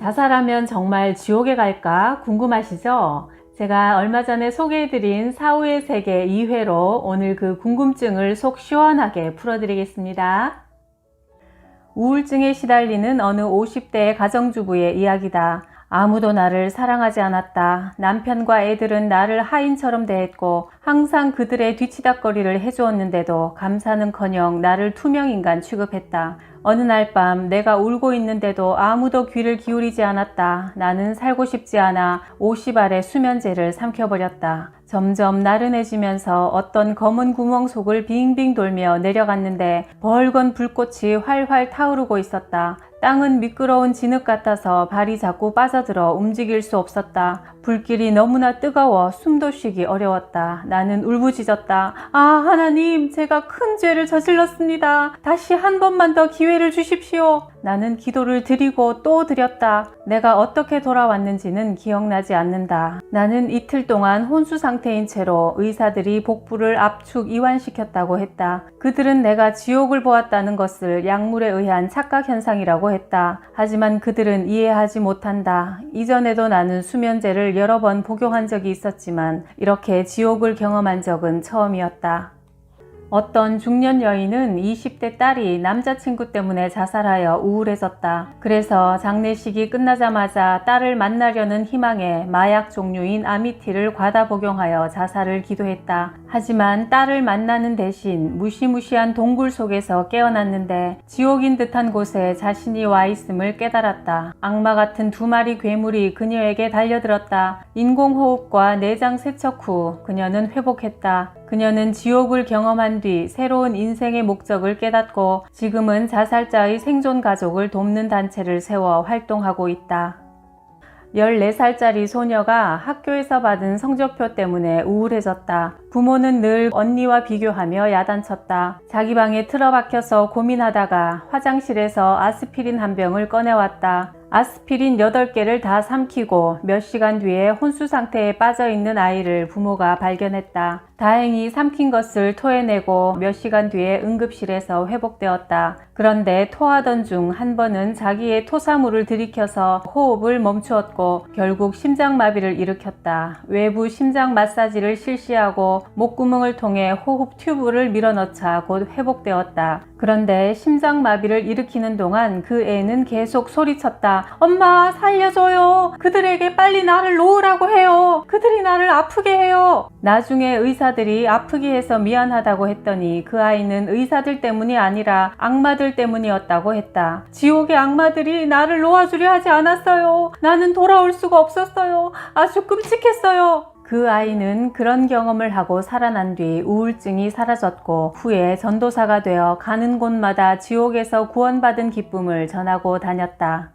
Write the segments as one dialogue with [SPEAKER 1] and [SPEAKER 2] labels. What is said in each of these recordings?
[SPEAKER 1] 자살하면 정말 지옥에 갈까 궁금하시죠? 제가 얼마 전에 소개해드린 사후의 세계 2회로 오늘 그 궁금증을 속 시원하게 풀어드리겠습니다. 우울증에 시달리는 어느 50대의 가정주부의 이야기다. 아무도 나를 사랑하지 않았다. 남편과 애들은 나를 하인처럼 대했고 항상 그들의 뒤치다꺼리를 해주었는데도 감사는커녕 나를 투명인간 취급했다. 어느 날 밤 내가 울고 있는데도 아무도 귀를 기울이지 않았다. 나는 살고 싶지 않아 50알의 수면제를 삼켜버렸다. 점점 나른해지면서 어떤 검은 구멍 속을 빙빙 돌며 내려갔는데 벌건 불꽃이 활활 타오르고 있었다. 땅은 미끄러운 진흙 같아서 발이 자꾸 빠져들어 움직일 수 없었다. 불길이 너무나 뜨거워 숨도 쉬기 어려웠다. 나는 울부짖었다. 아, 하나님, 제가 큰 죄를 저질렀습니다. 다시 한 번만 더 기회를 주십시오. 나는 기도를 드리고 또 드렸다. 내가 어떻게 돌아왔는지는 기억나지 않는다. 나는 이틀 동안 혼수 상태인 채로 의사들이 복부를 압축 이완시켰다고 했다. 그들은 내가 지옥을 보았다는 것을 약물에 의한 착각 현상이라고 했다. 하지만 그들은 이해하지 못한다. 이전에도 나는 수면제를 여러 번 복용한 적이 있었지만 이렇게 지옥을 경험한 적은 처음이었다. 어떤 중년 여인은 20대 딸이 남자친구 때문에 자살하여 우울해졌다. 그래서 장례식이 끝나자마자 딸을 만나려는 희망에 마약 종류인 아미티를 과다 복용하여 자살을 기도했다. 하지만 딸을 만나는 대신 무시무시한 동굴 속에서 깨어났는데 지옥인 듯한 곳에 자신이 와 있음을 깨달았다. 악마 같은 2마리 괴물이 그녀에게 달려들었다. 인공호흡과 내장 세척 후 그녀는 회복했다. 그녀는 지옥을 경험한 뒤 새로운 인생의 목적을 깨닫고 지금은 자살자의 생존 가족을 돕는 단체를 세워 활동하고 있다. 14살짜리 소녀가 학교에서 받은 성적표 때문에 우울해졌다. 부모는 늘 언니와 비교하며 야단쳤다. 자기 방에 틀어박혀서 고민하다가 화장실에서 아스피린 한 병을 꺼내왔다. 아스피린 8개를 다 삼키고 몇 시간 뒤에 혼수 상태에 빠져있는 아이를 부모가 발견했다. 다행히 삼킨 것을 토해내고 몇 시간 뒤에 응급실에서 회복되었다. 그런데 토하던 중 한 번은 자기의 토사물을 들이켜서 호흡을 멈추었고 결국 심장마비를 일으켰다. 외부 심장 마사지를 실시하고 목구멍을 통해 호흡 튜브를 밀어넣자 곧 회복되었다. 그런데 심장마비를 일으키는 동안 그 애는 계속 소리쳤다. 엄마, 살려줘요. 그들에게 빨리 나를 놓으라고 해요. 그들이 나를 아프게 해요. 나중에 의사들이 아프게 해서 미안하다고 했더니 그 아이는 의사들 때문이 아니라 악마들 때문이었다고 했다. 지옥의 악마들이 나를 놓아주려 하지 않았어요. 나는 돌아올 수가 없었어요. 아주 끔찍했어요. 그 아이는 그런 경험을 하고 살아난 뒤 우울증이 사라졌고 후에 전도사가 되어 가는 곳마다 지옥에서 구원받은 기쁨을 전하고 다녔다.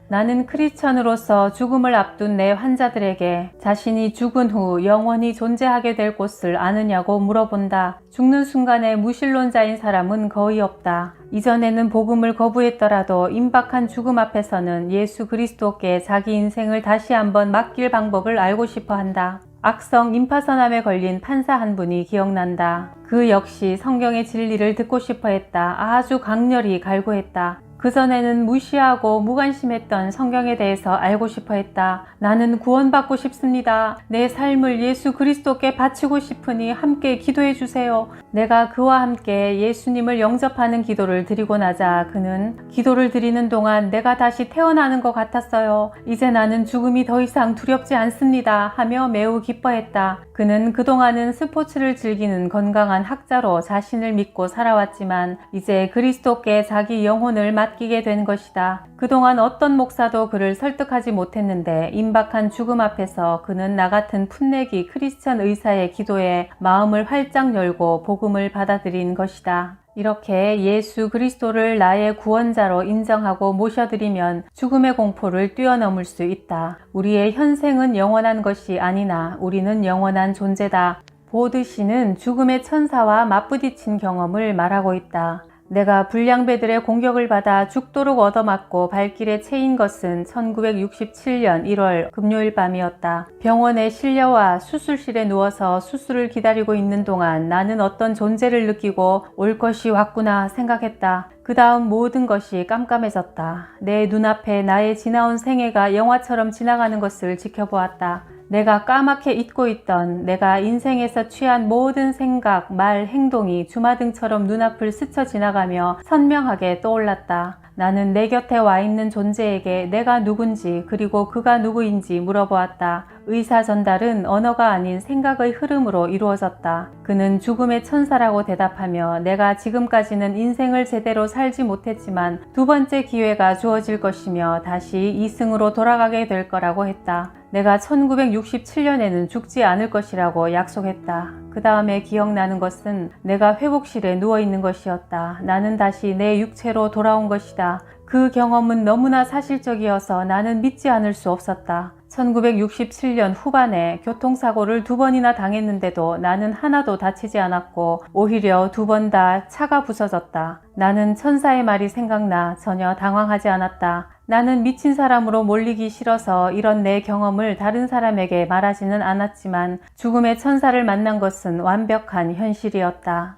[SPEAKER 1] 나는 크리스천으로서 죽음을 앞둔 내 환자들에게 자신이 죽은 후 영원히 존재하게 될 곳을 아느냐고 물어본다. 죽는 순간에 무신론자인 사람은 거의 없다. 이전에는 복음을 거부했더라도 임박한 죽음 앞에서는 예수 그리스도께 자기 인생을 다시 한번 맡길 방법을 알고 싶어 한다. 악성 임파선암에 걸린 판사 한 분이 기억난다. 그 역시 성경의 진리를 듣고 싶어 했다. 아주 강렬히 갈구했다. 그전에는 무시하고 무관심했던 성경에 대해서 알고 싶어 했다. 나는 구원받고 싶습니다. 내 삶을 예수 그리스도께 바치고 싶으니 함께 기도해 주세요. 내가 그와 함께 예수님을 영접하는 기도를 드리고 나자 그는 기도를 드리는 동안 내가 다시 태어나는 것 같았어요. 이제 나는 죽음이 더 이상 두렵지 않습니다. 하며 매우 기뻐했다. 그는 그동안은 스포츠를 즐기는 건강한 학자로 자신을 믿고 살아왔지만 이제 그리스도께 자기 영혼을 맡기게 된 것이다. 그동안 어떤 목사도 그를 설득하지 못했는데 임박한 죽음 앞에서 그는 나 같은 풋내기 크리스천 의사의 기도에 마음을 활짝 열고 복음을 받아들인 것이다. 이렇게 예수 그리스도를 나의 구원자로 인정하고 모셔드리면 죽음의 공포를 뛰어넘을 수 있다. 우리의 현생은 영원한 것이 아니나 우리는 영원한 존재다. 보드 씨는 죽음의 천사와 맞부딪힌 경험을 말하고 있다. 내가 불량배들의 공격을 받아 죽도록 얻어맞고 발길에 채인 것은 1967년 1월 금요일 밤이었다. 병원에 실려와 수술실에 누워서 수술을 기다리고 있는 동안 나는 어떤 존재를 느끼고 올 것이 왔구나 생각했다. 그 다음 모든 것이 깜깜해졌다. 내 눈앞에 나의 지나온 생애가 영화처럼 지나가는 것을 지켜보았다. 내가 까맣게 잊고 있던 내가 인생에서 취한 모든 생각, 말, 행동이 주마등처럼 눈앞을 스쳐 지나가며 선명하게 떠올랐다. 나는 내 곁에 와 있는 존재에게 내가 누군지 그리고 그가 누구인지 물어보았다. 의사 전달은 언어가 아닌 생각의 흐름으로 이루어졌다. 그는 죽음의 천사라고 대답하며 내가 지금까지는 인생을 제대로 살지 못했지만 두 번째 기회가 주어질 것이며 다시 이승으로 돌아가게 될 거라고 했다. 내가 1967년에는 죽지 않을 것이라고 약속했다. 그 다음에 기억나는 것은 내가 회복실에 누워있는 것이었다. 나는 다시 내 육체로 돌아온 것이다. 그 경험은 너무나 사실적이어서 나는 믿지 않을 수 없었다. 1967년 후반에 교통사고를 2번이나 당했는데도 나는 하나도 다치지 않았고 오히려 2번 다 차가 부서졌다. 나는 천사의 말이 생각나 전혀 당황하지 않았다. 나는 미친 사람으로 몰리기 싫어서 이런 내 경험을 다른 사람에게 말하지는 않았지만 죽음의 천사를 만난 것은 완벽한 현실이었다.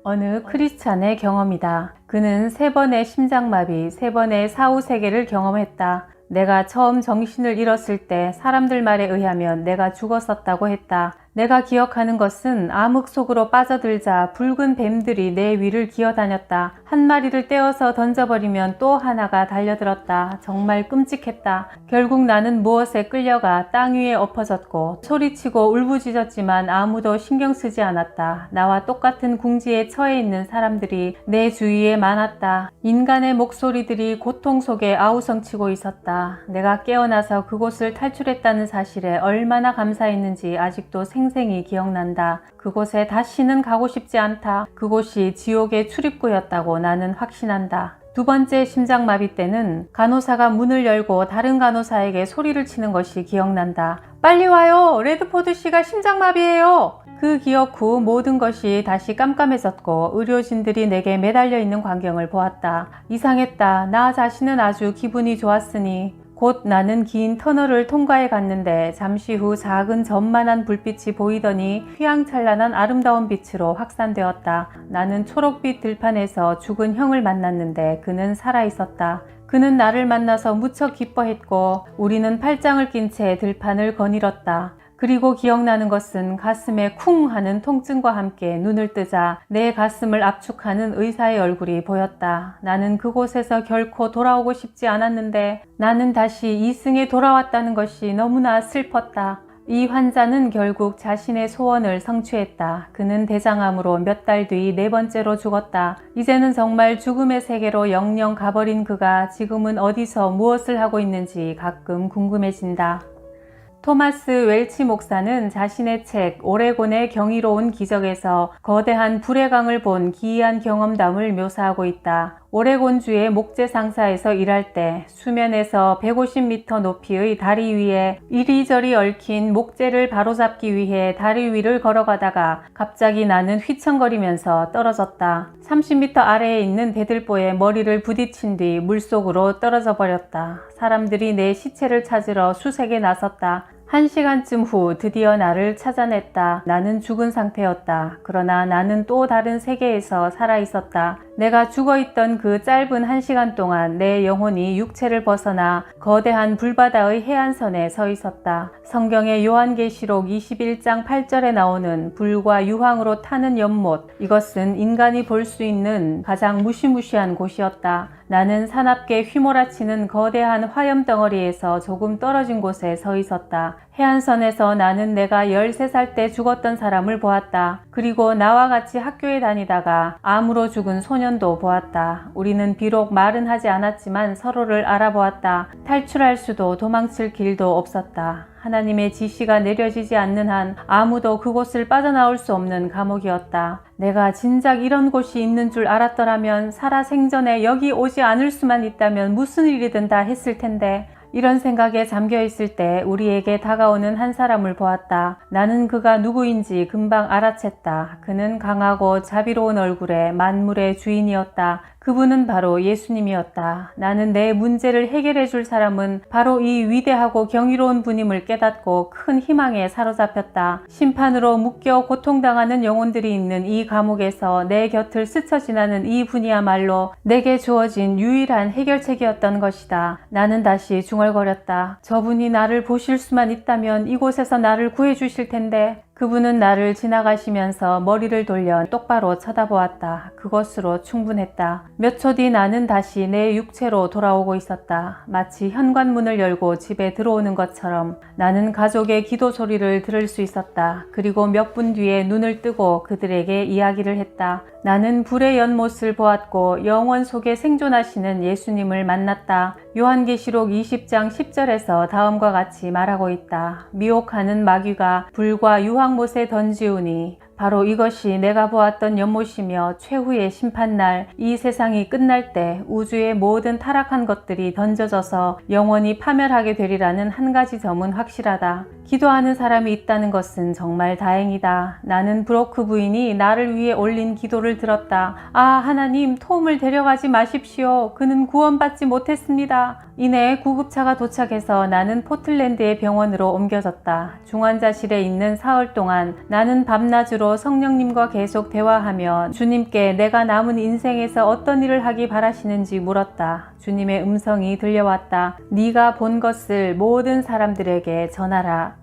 [SPEAKER 1] 어느 크리스찬의 경험이다. 그는 3번의 심장마비, 3번의 사후세계를 경험했다. 내가 처음 정신을 잃었을 때 사람들 말에 의하면 내가 죽었었다고 했다. 내가 기억하는 것은 암흑 속으로 빠져들자 붉은 뱀들이 내 위를 기어다녔다. 한 마리를 떼어서 던져버리면 또 하나가 달려들었다. 정말 끔찍했다. 결국 나는 무엇에 끌려가 땅 위에 엎어졌고 소리치고 울부짖었지만 아무도 신경 쓰지 않았다. 나와 똑같은 궁지에 처해 있는 사람들이 내 주위에 많았다. 인간의 목소리들이 고통 속에 아우성치고 있었다. 내가 깨어나서 그곳을 탈출했다는 사실에 얼마나 감사했는지 아직도 생생히 기억난다. 그곳에 다시는 가고 싶지 않다. 그곳이 지옥의 출입구였다고 나는 확신한다. 2번째 심장마비 때는 간호사가 문을 열고 다른 간호사에게 소리를 치는 것이 기억난다. 빨리 와요! 레드포드 씨가 심장마비예요! 그 기억 후 모든 것이 다시 깜깜해졌고 의료진들이 내게 매달려 있는 광경을 보았다. 이상했다. 나 자신은 아주 기분이 좋았으니 곧 나는 긴 터널을 통과해 갔는데 잠시 후 작은 점만한 불빛이 보이더니 휘황찬란한 아름다운 빛으로 확산되었다. 나는 초록빛 들판에서 죽은 형을 만났는데 그는 살아있었다. 그는 나를 만나서 무척 기뻐했고 우리는 팔짱을 낀 채 들판을 거닐었다. 그리고 기억나는 것은 가슴에 쿵 하는 통증과 함께 눈을 뜨자 내 가슴을 압축하는 의사의 얼굴이 보였다. 나는 그곳에서 결코 돌아오고 싶지 않았는데 나는 다시 이승에 돌아왔다는 것이 너무나 슬펐다. 이 환자는 결국 자신의 소원을 성취했다. 그는 대장암으로 몇 달 뒤 4번째로 죽었다. 이제는 정말 죽음의 세계로 영영 가버린 그가 지금은 어디서 무엇을 하고 있는지 가끔 궁금해진다. 토마스 웰치 목사는 자신의 책 오레곤의 경이로운 기적에서 거대한 불의 강을 본 기이한 경험담을 묘사하고 있다. 오레곤주의 목재 상사에서 일할 때 수면에서 150m 높이의 다리 위에 이리저리 얽힌 목재를 바로잡기 위해 다리 위를 걸어가다가 갑자기 나는 휘청거리면서 떨어졌다. 30m 아래에 있는 배들보에 머리를 부딪힌 뒤 물속으로 떨어져 버렸다. 사람들이 내 시체를 찾으러 수색에 나섰다. 1시간쯤 후 드디어 나를 찾아냈다. 나는 죽은 상태였다. 그러나 나는 또 다른 세계에서 살아있었다. 내가 죽어있던 그 짧은 1시간 동안 내 영혼이 육체를 벗어나 거대한 불바다의 해안선에 서 있었다. 성경의 요한계시록 21장 8절에 나오는 불과 유황으로 타는 연못, 이것은 인간이 볼 수 있는 가장 무시무시한 곳이었다. 나는 사납게 휘몰아치는 거대한 화염덩어리에서 조금 떨어진 곳에 서 있었다. 해안선에서 나는 내가 13살 때 죽었던 사람을 보았다. 그리고 나와 같이 학교에 다니다가 암으로 죽은 소년도 보았다. 우리는 비록 말은 하지 않았지만 서로를 알아보았다. 탈출할 수도 도망칠 길도 없었다. 하나님의 지시가 내려지지 않는 한 아무도 그곳을 빠져나올 수 없는 감옥이었다. 내가 진작 이런 곳이 있는 줄 알았더라면 살아생전에 여기 오지 않을 수만 있다면 무슨 일이든 다 했을 텐데 이런 생각에 잠겨 있을 때 우리에게 다가오는 한 사람을 보았다. 나는 그가 누구인지 금방 알아챘다. 그는 강하고 자비로운 얼굴에 만물의 주인이었다. 그분은 바로 예수님이었다. 나는 내 문제를 해결해 줄 사람은 바로 이 위대하고 경이로운 분임을 깨닫고 큰 희망에 사로잡혔다. 심판으로 묶여 고통당하는 영혼들이 있는 이 감옥에서 내 곁을 스쳐 지나는 이 분이야말로 내게 주어진 유일한 해결책이었던 것이다. 나는 다시 중얼거렸다. 저분이 나를 보실 수만 있다면 이곳에서 나를 구해 주실 텐데. 그분은 나를 지나가시면서 머리를 돌려 똑바로 쳐다보았다. 그것으로 충분했다. 몇 초 뒤 나는 다시 내 육체로 돌아오고 있었다. 마치 현관문을 열고 집에 들어오는 것처럼 나는 가족의 기도 소리를 들을 수 있었다. 그리고 몇 분 뒤에 눈을 뜨고 그들에게 이야기를 했다. 나는 불의 연못을 보았고 영원 속에 생존하시는 예수님을 만났다. 요한계시록 20장 10절에서 다음과 같이 말하고 있다. 미혹하는 마귀가 불과 유황못에 던지우니 바로 이것이 내가 보았던 연못이며 최후의 심판날 이 세상이 끝날 때 우주의 모든 타락한 것들이 던져져서 영원히 파멸하게 되리라는 한 가지 점은 확실하다. 기도하는 사람이 있다는 것은 정말 다행이다. 나는 브로크 부인이 나를 위해 올린 기도를 들었다. 아, 하나님, 톰을 데려가지 마십시오. 그는 구원받지 못했습니다. 이내 구급차가 도착해서 나는 포틀랜드의 병원으로 옮겨졌다. 중환자실에 있는 사흘 동안 나는 밤낮으로 성령님과 계속 대화하며 주님께 내가 남은 인생에서 어떤 일을 하기 바라시는지 물었다. 주님의 음성이 들려왔다. 네가 본 것을 모든 사람들에게 전하라.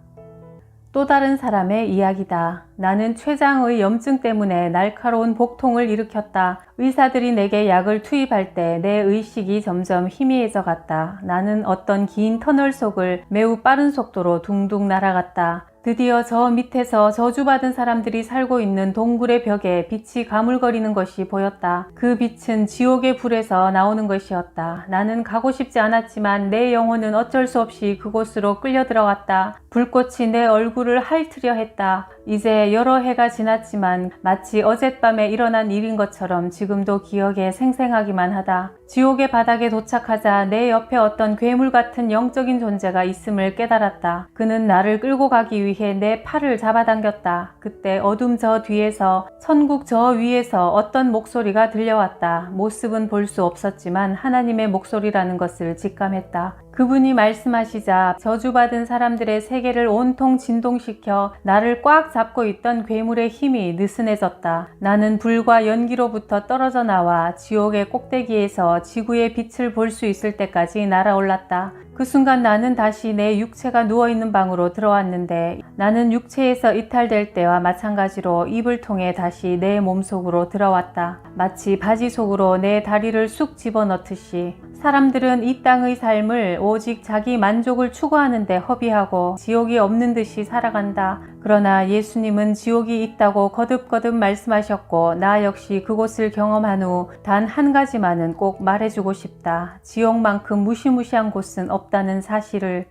[SPEAKER 1] 또 다른 사람의 이야기다. 나는 췌장의 염증 때문에 날카로운 복통을 일으켰다. 의사들이 내게 약을 투입할 때 내 의식이 점점 희미해져 갔다. 나는 어떤 긴 터널 속을 매우 빠른 속도로 둥둥 날아갔다. 드디어 저 밑에서 저주받은 사람들이 살고 있는 동굴의 벽에 빛이 가물거리는 것이 보였다. 그 빛은 지옥의 불에서 나오는 것이었다. 나는 가고 싶지 않았지만 내 영혼은 어쩔 수 없이 그곳으로 끌려 들어갔다. 불꽃이 내 얼굴을 핥으려 했다. 이제 여러 해가 지났지만 마치 어젯밤에 일어난 일인 것처럼 지금도 기억에 생생하기만 하다. 지옥의 바닥에 도착하자 내 옆에 어떤 괴물 같은 영적인 존재가 있음을 깨달았다. 그는 나를 끌고 가기 위해 내 팔을 잡아당겼다. 그때 어둠 저 뒤에서 천국 저 위에서 어떤 목소리가 들려왔다. 모습은 볼 수 없었지만 하나님의 목소리라는 것을 직감했다. 그분이 말씀하시자 저주받은 사람들의 세계를 온통 진동시켜 나를 꽉 잡고 있던 괴물의 힘이 느슨해졌다. 나는 불과 연기로부터 떨어져 나와 지옥의 꼭대기에서 지구의 빛을 볼 수 있을 때까지 날아올랐다. 그 순간 나는 다시 내 육체가 누워있는 방으로 들어왔는데 나는 육체에서 이탈될 때와 마찬가지로 입을 통해 다시 내 몸속으로 들어왔다. 마치 바지 속으로 내 다리를 쑥 집어넣듯이. 사람들은 이 땅의 삶을 오직 자기 만족을 추구하는 데 허비하고 지옥이 없는 듯이 살아간다. 그러나 예수님은 지옥이 있다고 거듭거듭 말씀하셨고 나 역시 그곳을 경험한 후 단 한 가지만은 꼭 말해주고 싶다. 지옥만큼 무시무시한 곳은 없다는 사실을.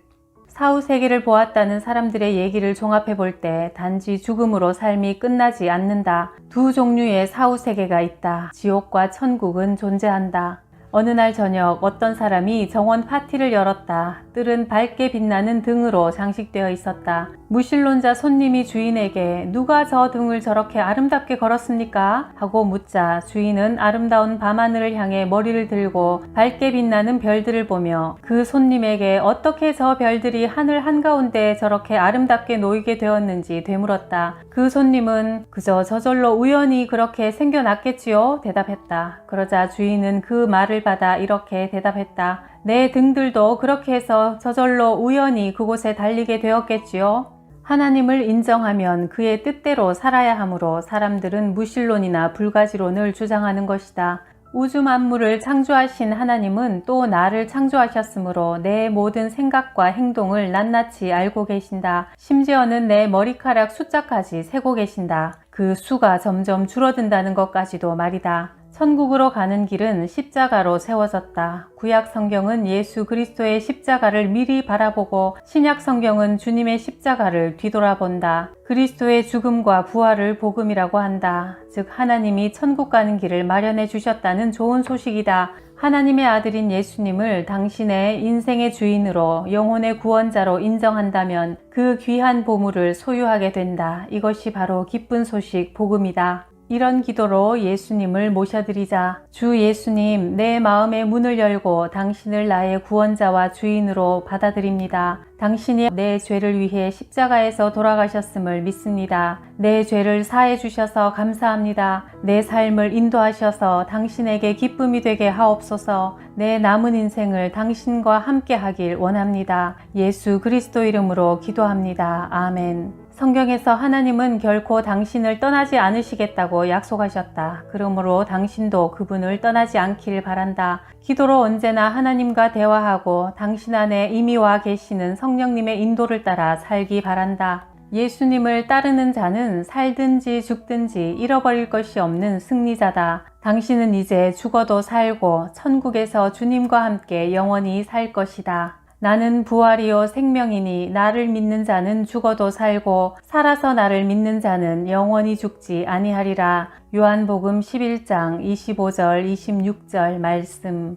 [SPEAKER 1] 사후세계를 보았다는 사람들의 얘기를 종합해 볼 때 단지 죽음으로 삶이 끝나지 않는다. 두 종류의 사후세계가 있다. 지옥과 천국은 존재한다. 어느 날 저녁 어떤 사람이 정원 파티를 열었다. 뜰은 밝게 빛나는 등으로 장식되어 있었다. 무신론자 손님이 주인에게 누가 저 등을 저렇게 아름답게 걸었습니까? 하고 묻자 주인은 아름다운 밤하늘을 향해 머리를 들고 밝게 빛나는 별들을 보며 그 손님에게 어떻게 저 별들이 하늘 한가운데 저렇게 아름답게 놓이게 되었는지 되물었다. 그 손님은 그저 저절로 우연히 그렇게 생겨났겠지요? 대답했다. 그러자 주인은 그 말을 받아 이렇게 대답했다. 내 등들도 그렇게 해서 저절로 우연히 그곳에 달리게 되었겠지요? 하나님을 인정하면 그의 뜻대로 살아야 하므로 사람들은 무신론이나 불가지론을 주장하는 것이다. 우주 만물을 창조하신 하나님은 또 나를 창조하셨으므로 내 모든 생각과 행동을 낱낱이 알고 계신다. 심지어는 내 머리카락 숫자까지 세고 계신다. 그 수가 점점 줄어든다는 것까지도 말이다. 천국으로 가는 길은 십자가로 세워졌다. 구약 성경은 예수 그리스도의 십자가를 미리 바라보고 신약 성경은 주님의 십자가를 뒤돌아본다. 그리스도의 죽음과 부활을 복음이라고 한다. 즉 하나님이 천국 가는 길을 마련해 주셨다는 좋은 소식이다. 하나님의 아들인 예수님을 당신의 인생의 주인으로 영혼의 구원자로 인정한다면 그 귀한 보물을 소유하게 된다. 이것이 바로 기쁜 소식 복음이다. 이런 기도로 예수님을 모셔드리자. 주 예수님, 내 마음의 문을 열고 당신을 나의 구원자와 주인으로 받아들입니다. 당신이 내 죄를 위해 십자가에서 돌아가셨음을 믿습니다. 내 죄를 사해 주셔서 감사합니다. 내 삶을 인도하셔서 당신에게 기쁨이 되게 하옵소서. 내 남은 인생을 당신과 함께 하길 원합니다. 예수 그리스도 이름으로 기도합니다. 아멘. 성경에서 하나님은 결코 당신을 떠나지 않으시겠다고 약속하셨다. 그러므로 당신도 그분을 떠나지 않길 바란다. 기도로 언제나 하나님과 대화하고 당신 안에 이미 와 계시는 성령님의 인도를 따라 살기 바란다. 예수님을 따르는 자는 살든지 죽든지 잃어버릴 것이 없는 승리자다. 당신은 이제 죽어도 살고 천국에서 주님과 함께 영원히 살 것이다. 나는 부활이요 생명이니 나를 믿는 자는 죽어도 살고 살아서 나를 믿는 자는 영원히 죽지 아니하리라. 요한복음 11장 25절 26절 말씀.